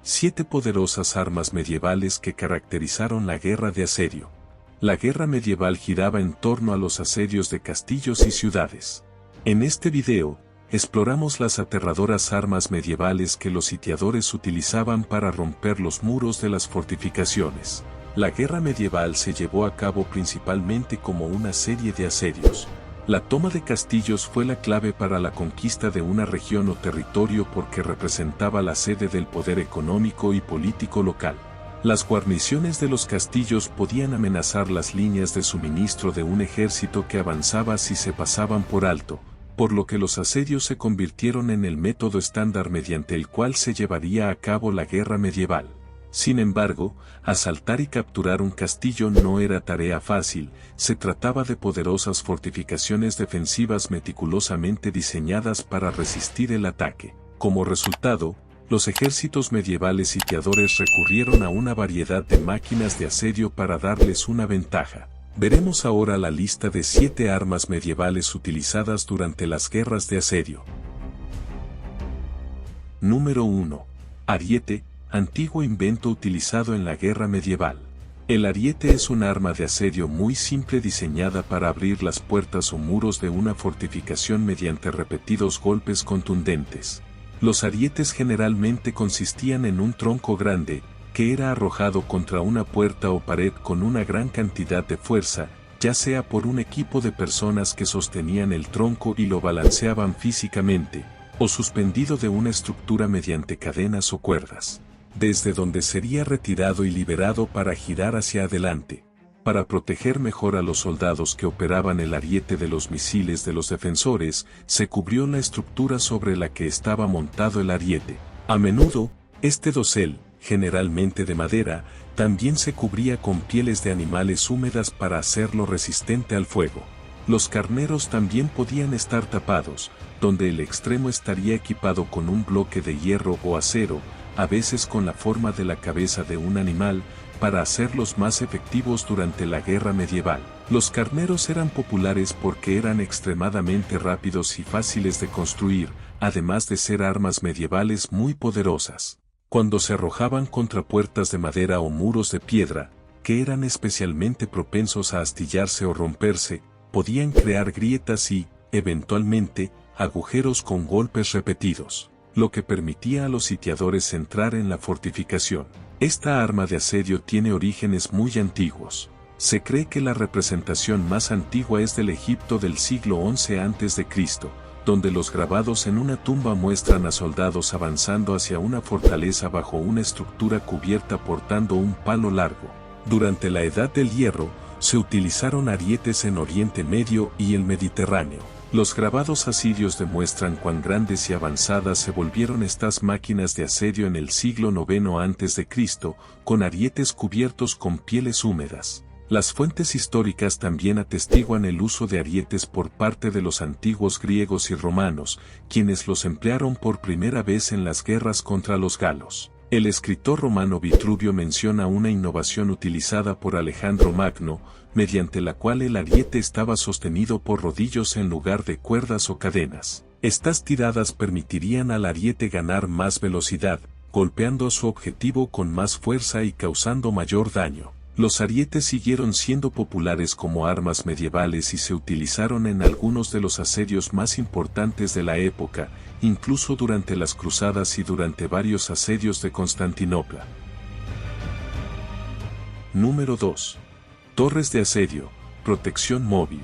7 poderosas armas medievales que caracterizaron la guerra de asedio. La guerra medieval giraba en torno a los asedios de castillos y ciudades. En este video, exploramos las aterradoras armas medievales que los sitiadores utilizaban para romper los muros de las fortificaciones. La guerra medieval se llevó a cabo principalmente como una serie de asedios. La toma de castillos fue la clave para la conquista de una región o territorio porque representaba la sede del poder económico y político local. Las guarniciones de los castillos podían amenazar las líneas de suministro de un ejército que avanzaba si se pasaban por alto, por lo que los asedios se convirtieron en el método estándar mediante el cual se llevaría a cabo la guerra medieval. Sin embargo, asaltar y capturar un castillo no era tarea fácil, se trataba de poderosas fortificaciones defensivas meticulosamente diseñadas para resistir el ataque. Como resultado, los ejércitos medievales sitiadores recurrieron a una variedad de máquinas de asedio para darles una ventaja. Veremos ahora la lista de 7 armas medievales utilizadas durante las guerras de asedio. Número 1. Ariete. Antiguo invento utilizado en la guerra medieval. El ariete es un arma de asedio muy simple diseñada para abrir las puertas o muros de una fortificación mediante repetidos golpes contundentes. Los arietes generalmente consistían en un tronco grande, que era arrojado contra una puerta o pared con una gran cantidad de fuerza, ya sea por un equipo de personas que sostenían el tronco y lo balanceaban físicamente, o suspendido de una estructura mediante cadenas o cuerdas, desde donde sería retirado y liberado para girar hacia adelante. Para proteger mejor a los soldados que operaban el ariete de los misiles de los defensores, se cubrió la estructura sobre la que estaba montado el ariete. A menudo, este dosel, generalmente de madera, también se cubría con pieles de animales húmedas para hacerlo resistente al fuego. Los carneros también podían estar tapados, donde el extremo estaría equipado con un bloque de hierro o acero, a veces con la forma de la cabeza de un animal, para hacerlos más efectivos durante la guerra medieval. Los carneros eran populares porque eran extremadamente rápidos y fáciles de construir, además de ser armas medievales muy poderosas. Cuando se arrojaban contra puertas de madera o muros de piedra, que eran especialmente propensos a astillarse o romperse, podían crear grietas y, eventualmente, agujeros con golpes repetidos, lo que permitía a los sitiadores entrar en la fortificación. Esta arma de asedio tiene orígenes muy antiguos. Se cree que la representación más antigua es del Egipto del siglo XI a.C., donde los grabados en una tumba muestran a soldados avanzando hacia una fortaleza bajo una estructura cubierta portando un palo largo. Durante la Edad del Hierro, se utilizaron arietes en Oriente Medio y el Mediterráneo. Los grabados asirios demuestran cuán grandes y avanzadas se volvieron estas máquinas de asedio en el siglo IX a.C., con arietes cubiertos con pieles húmedas. Las fuentes históricas también atestiguan el uso de arietes por parte de los antiguos griegos y romanos, quienes los emplearon por primera vez en las guerras contra los galos. El escritor romano Vitruvio menciona una innovación utilizada por Alejandro Magno, mediante la cual el ariete estaba sostenido por rodillos en lugar de cuerdas o cadenas. Estas tiradas permitirían al ariete ganar más velocidad, golpeando a su objetivo con más fuerza y causando mayor daño. Los arietes siguieron siendo populares como armas medievales y se utilizaron en algunos de los asedios más importantes de la época, incluso durante las cruzadas y durante varios asedios de Constantinopla. Número 2. Torres de asedio, protección móvil.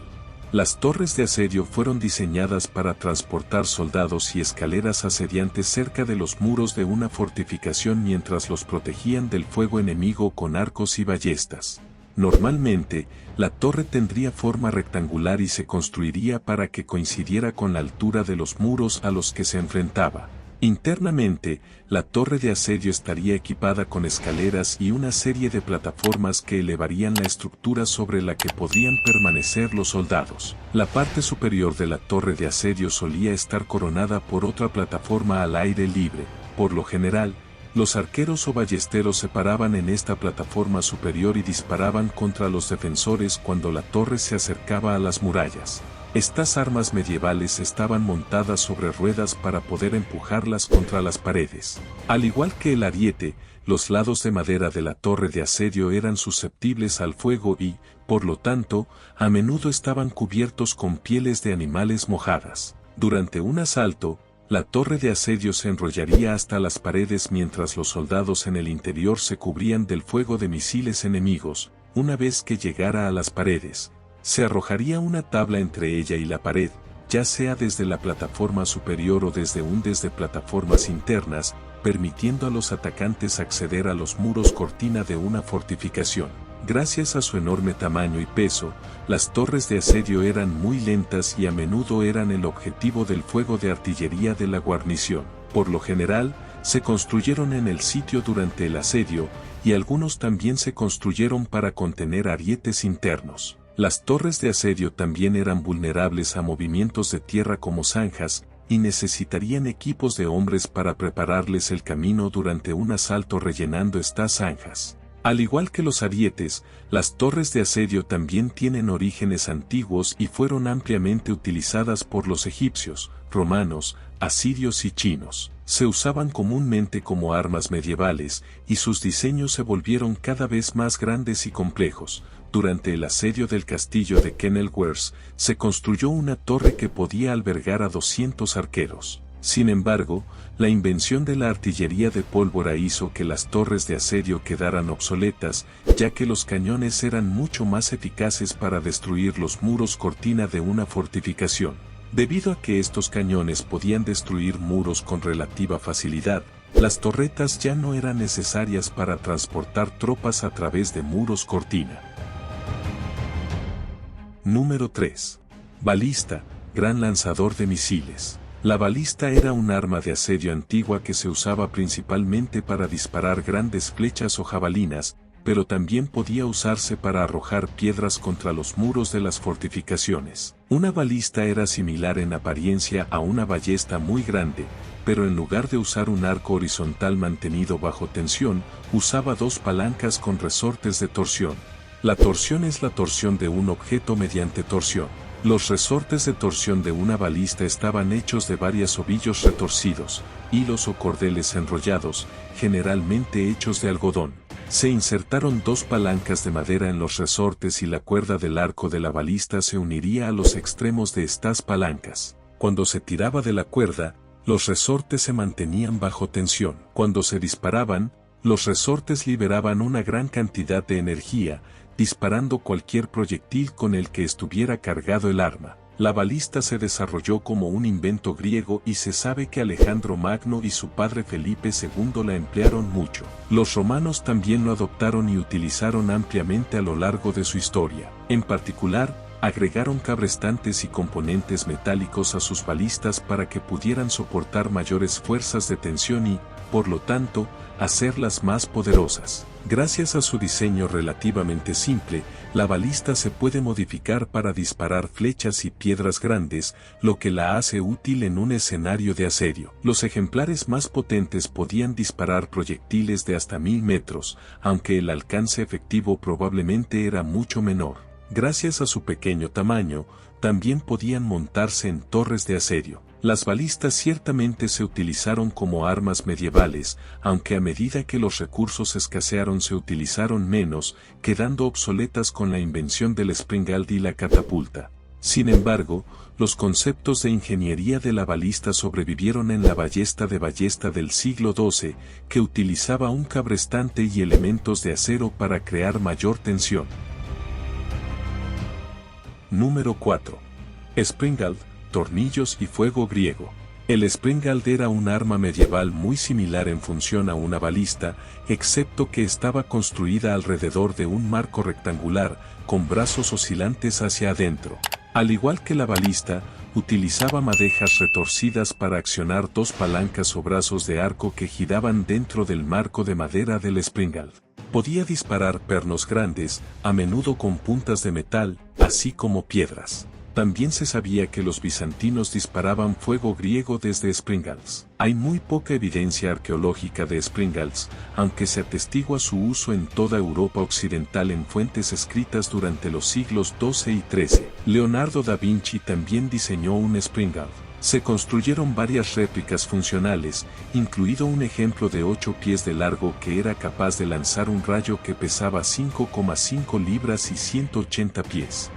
Las torres de asedio fueron diseñadas para transportar soldados y escaleras asediantes cerca de los muros de una fortificación mientras los protegían del fuego enemigo con arcos y ballestas. Normalmente, la torre tendría forma rectangular y se construiría para que coincidiera con la altura de los muros a los que se enfrentaba. Internamente, la torre de asedio estaría equipada con escaleras y una serie de plataformas que elevarían la estructura sobre la que podían permanecer los soldados. La parte superior de la torre de asedio solía estar coronada por otra plataforma al aire libre. Por lo general, los arqueros o ballesteros se paraban en esta plataforma superior y disparaban contra los defensores cuando la torre se acercaba a las murallas. Estas armas medievales estaban montadas sobre ruedas para poder empujarlas contra las paredes. Al igual que el ariete, los lados de madera de la torre de asedio eran susceptibles al fuego y, por lo tanto, a menudo estaban cubiertos con pieles de animales mojadas. Durante un asalto, la torre de asedio se enrollaría hasta las paredes mientras los soldados en el interior se cubrían del fuego de misiles enemigos. Una vez que llegara a las paredes, se arrojaría una tabla entre ella y la pared, ya sea desde la plataforma superior o desde plataformas internas, permitiendo a los atacantes acceder a los muros cortina de una fortificación. Gracias a su enorme tamaño y peso, las torres de asedio eran muy lentas y a menudo eran el objetivo del fuego de artillería de la guarnición. Por lo general, se construyeron en el sitio durante el asedio, y algunos también se construyeron para contener arietes internos. Las torres de asedio también eran vulnerables a movimientos de tierra como zanjas, y necesitarían equipos de hombres para prepararles el camino durante un asalto rellenando estas zanjas. Al igual que los arietes, las torres de asedio también tienen orígenes antiguos y fueron ampliamente utilizadas por los egipcios, romanos, asirios y chinos. Se usaban comúnmente como armas medievales, y sus diseños se volvieron cada vez más grandes y complejos. Durante el asedio del castillo de Kenilworth, se construyó una torre que podía albergar a 200 arqueros. Sin embargo, la invención de la artillería de pólvora hizo que las torres de asedio quedaran obsoletas, ya que los cañones eran mucho más eficaces para destruir los muros cortina de una fortificación. Debido a que estos cañones podían destruir muros con relativa facilidad, las torretas ya no eran necesarias para transportar tropas a través de muros cortina. Número 3. Balista, gran lanzador de misiles. La balista era un arma de asedio antigua que se usaba principalmente para disparar grandes flechas o jabalinas, pero también podía usarse para arrojar piedras contra los muros de las fortificaciones. Una balista era similar en apariencia a una ballesta muy grande, pero en lugar de usar un arco horizontal mantenido bajo tensión, usaba dos palancas con resortes de torsión. La torsión es la torsión de un objeto mediante torsión. Los resortes de torsión de una balista estaban hechos de varios ovillos retorcidos, hilos o cordeles enrollados, generalmente hechos de algodón. Se insertaron dos palancas de madera en los resortes y la cuerda del arco de la balista se uniría a los extremos de estas palancas. Cuando se tiraba de la cuerda, los resortes se mantenían bajo tensión. Cuando se disparaban, los resortes liberaban una gran cantidad de energía, disparando cualquier proyectil con el que estuviera cargado el arma. La balista se desarrolló como un invento griego y se sabe que Alejandro Magno y su padre Felipe II la emplearon mucho. Los romanos también lo adoptaron y utilizaron ampliamente a lo largo de su historia. En particular, agregaron cabrestantes y componentes metálicos a sus balistas para que pudieran soportar mayores fuerzas de tensión y, por lo tanto, hacerlas más poderosas. Gracias a su diseño relativamente simple, la balista se puede modificar para disparar flechas y piedras grandes, lo que la hace útil en un escenario de asedio. Los ejemplares más potentes podían disparar proyectiles de hasta 1000 metros, aunque el alcance efectivo probablemente era mucho menor. Gracias a su pequeño tamaño, también podían montarse en torres de asedio. Las balistas ciertamente se utilizaron como armas medievales, aunque a medida que los recursos escasearon se utilizaron menos, quedando obsoletas con la invención del espringald y la catapulta. Sin embargo, los conceptos de ingeniería de la balista sobrevivieron en la ballesta del siglo XII, que utilizaba un cabrestante y elementos de acero para crear mayor tensión. Número 4. Espringald, tornillos y fuego griego. El espringald era un arma medieval muy similar en función a una balista, excepto que estaba construida alrededor de un marco rectangular, con brazos oscilantes hacia adentro. Al igual que la balista, utilizaba madejas retorcidas para accionar dos palancas o brazos de arco que giraban dentro del marco de madera del espringald. Podía disparar pernos grandes, a menudo con puntas de metal, así como piedras. También se sabía que los bizantinos disparaban fuego griego desde Springals. Hay muy poca evidencia arqueológica de Springals, aunque se atestigua su uso en toda Europa occidental en fuentes escritas durante los siglos XII y XIII. Leonardo da Vinci también diseñó un Springal. Se construyeron varias réplicas funcionales, incluido un ejemplo de 8 pies de largo que era capaz de lanzar un rayo que pesaba 5,5 libras y 180 pies.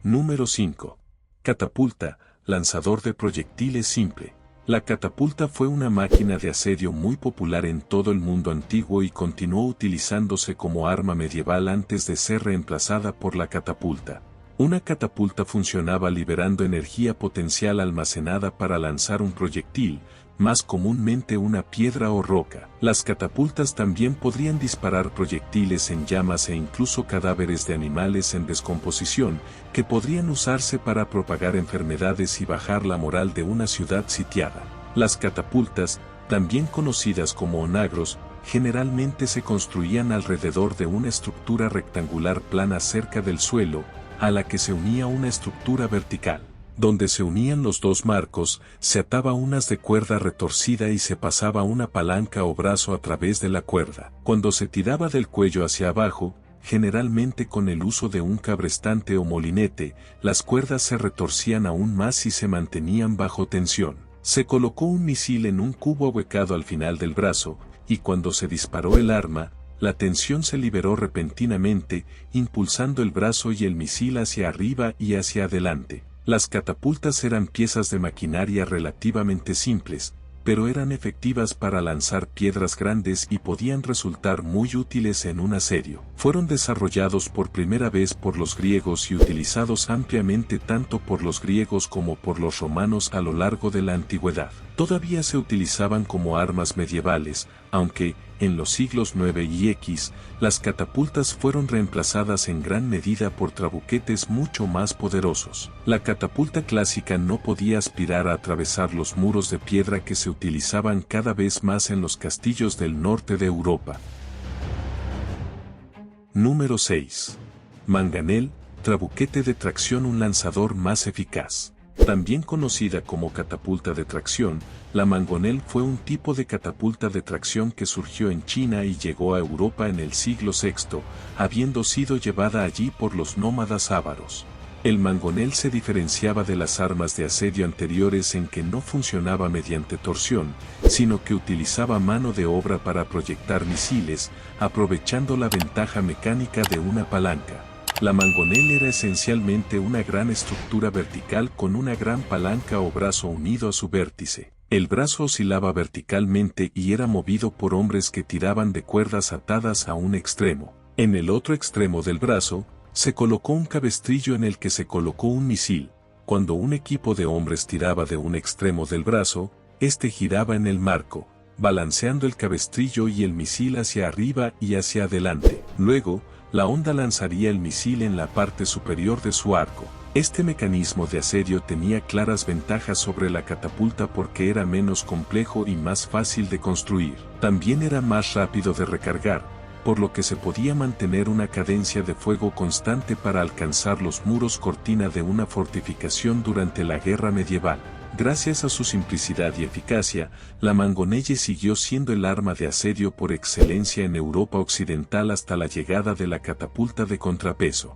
Número 5. Catapulta, lanzador de proyectiles simple. La catapulta fue una máquina de asedio muy popular en todo el mundo antiguo y continuó utilizándose como arma medieval antes de ser reemplazada por la catapulta. Una catapulta funcionaba liberando energía potencial almacenada para lanzar un proyectil, más comúnmente una piedra o roca. Las catapultas también podrían disparar proyectiles en llamas e incluso cadáveres de animales en descomposición, que podrían usarse para propagar enfermedades y bajar la moral de una ciudad sitiada. Las catapultas, también conocidas como onagros, generalmente se construían alrededor de una estructura rectangular plana cerca del suelo, a la que se unía una estructura vertical. Donde se unían los dos marcos, se ataba unas de cuerda retorcida y se pasaba una palanca o brazo a través de la cuerda. Cuando se tiraba del cuello hacia abajo, generalmente con el uso de un cabrestante o molinete, las cuerdas se retorcían aún más y se mantenían bajo tensión. Se colocó un misil en un cubo ahuecado al final del brazo, y cuando se disparó el arma, la tensión se liberó repentinamente, impulsando el brazo y el misil hacia arriba y hacia adelante. Las catapultas eran piezas de maquinaria relativamente simples, pero eran efectivas para lanzar piedras grandes y podían resultar muy útiles en un asedio. Fueron desarrollados por primera vez por los griegos y utilizados ampliamente tanto por los griegos como por los romanos a lo largo de la antigüedad. Todavía se utilizaban como armas medievales, aunque, en los siglos IX y X, las catapultas fueron reemplazadas en gran medida por trabuquetes mucho más poderosos. La catapulta clásica no podía aspirar a atravesar los muros de piedra que se utilizaban cada vez más en los castillos del norte de Europa. Número 6. Manganel, trabuquete de tracción, un lanzador más eficaz. También conocida como catapulta de tracción, la mangonel fue un tipo de catapulta de tracción que surgió en China y llegó a Europa en el siglo VI, habiendo sido llevada allí por los nómadas ávaros. El mangonel se diferenciaba de las armas de asedio anteriores en que no funcionaba mediante torsión, sino que utilizaba mano de obra para proyectar misiles, aprovechando la ventaja mecánica de una palanca. La mangonel era esencialmente una gran estructura vertical con una gran palanca o brazo unido a su vértice. El brazo oscilaba verticalmente y era movido por hombres que tiraban de cuerdas atadas a un extremo. En el otro extremo del brazo, se colocó un cabestrillo en el que se colocó un misil. Cuando un equipo de hombres tiraba de un extremo del brazo, este giraba en el marco, balanceando el cabestrillo y el misil hacia arriba y hacia adelante. Luego, la onda lanzaría el misil en la parte superior de su arco. Este mecanismo de asedio tenía claras ventajas sobre la catapulta porque era menos complejo y más fácil de construir. También era más rápido de recargar, por lo que se podía mantener una cadencia de fuego constante para alcanzar los muros cortina de una fortificación durante la guerra medieval. Gracias a su simplicidad y eficacia, la mangonelle siguió siendo el arma de asedio por excelencia en Europa occidental hasta la llegada de la catapulta de contrapeso.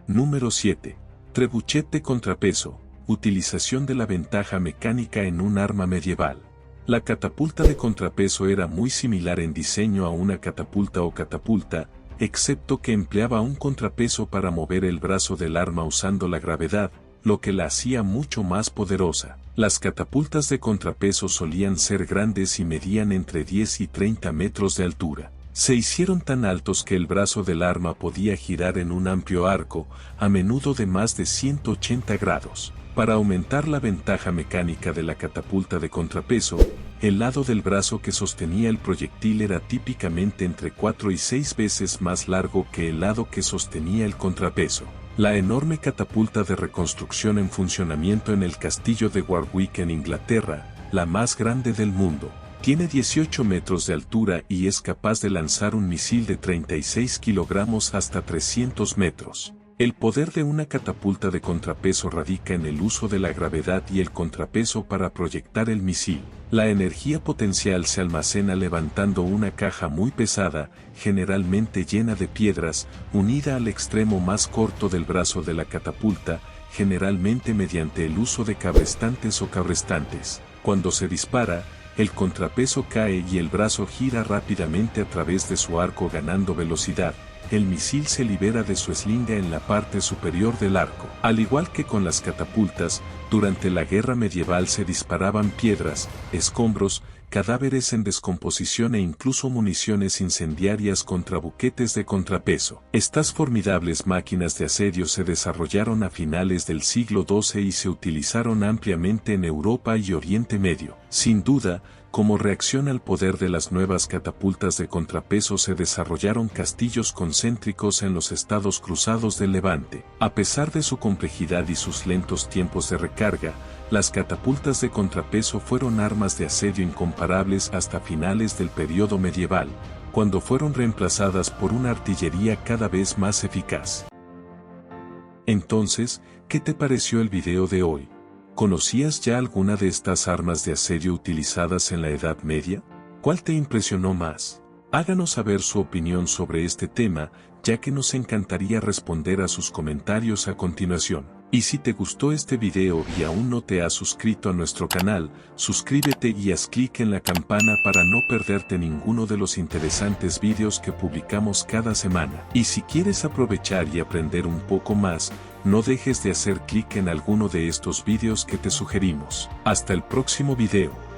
Número 7. Trebuchet de contrapeso, utilización de la ventaja mecánica en un arma medieval. La catapulta de contrapeso era muy similar en diseño a una catapulta o catapulta, excepto que empleaba un contrapeso para mover el brazo del arma usando la gravedad, lo que la hacía mucho más poderosa. Las catapultas de contrapeso solían ser grandes y medían entre 10 y 30 metros de altura. Se hicieron tan altos que el brazo del arma podía girar en un amplio arco, a menudo de más de 180 grados. Para aumentar la ventaja mecánica de la catapulta de contrapeso, el lado del brazo que sostenía el proyectil era típicamente entre 4 y 6 veces más largo que el lado que sostenía el contrapeso. La enorme catapulta de reconstrucción en funcionamiento en el castillo de Warwick en Inglaterra, la más grande del mundo, Tiene 18 metros de altura y es capaz de lanzar un misil de 36 kilogramos hasta 300 metros. El poder de una catapulta de contrapeso radica en el uso de la gravedad y el contrapeso para proyectar el misil. La energía potencial se almacena levantando una caja muy pesada, generalmente llena de piedras, unida al extremo más corto del brazo de la catapulta, generalmente mediante el uso de cabrestantes o cabrestantes. Cuando se dispara, el contrapeso cae y el brazo gira rápidamente a través de su arco ganando velocidad. El misil se libera de su eslinga en la parte superior del arco. Al igual que con las catapultas, durante la guerra medieval se disparaban piedras, escombros, cadáveres en descomposición e incluso municiones incendiarias contra buquetes de contrapeso. Estas formidables máquinas de asedio se desarrollaron a finales del siglo XII y se utilizaron ampliamente en Europa y Oriente Medio. Sin duda, como reacción al poder de las nuevas catapultas de contrapeso se desarrollaron castillos concéntricos en los estados cruzados del Levante. A pesar de su complejidad y sus lentos tiempos de recarga, las catapultas de contrapeso fueron armas de asedio incomparables hasta finales del periodo medieval, cuando fueron reemplazadas por una artillería cada vez más eficaz. Entonces, ¿qué te pareció el video de hoy? ¿Conocías ya alguna de estas armas de asedio utilizadas en la Edad Media? ¿Cuál te impresionó más? Háganos saber su opinión sobre este tema, ya que nos encantaría responder a sus comentarios a continuación. Y si te gustó este video y aún no te has suscrito a nuestro canal, suscríbete y haz clic en la campana para no perderte ninguno de los interesantes videos que publicamos cada semana. Y si quieres aprovechar y aprender un poco más, no dejes de hacer clic en alguno de estos videos que te sugerimos. Hasta el próximo video.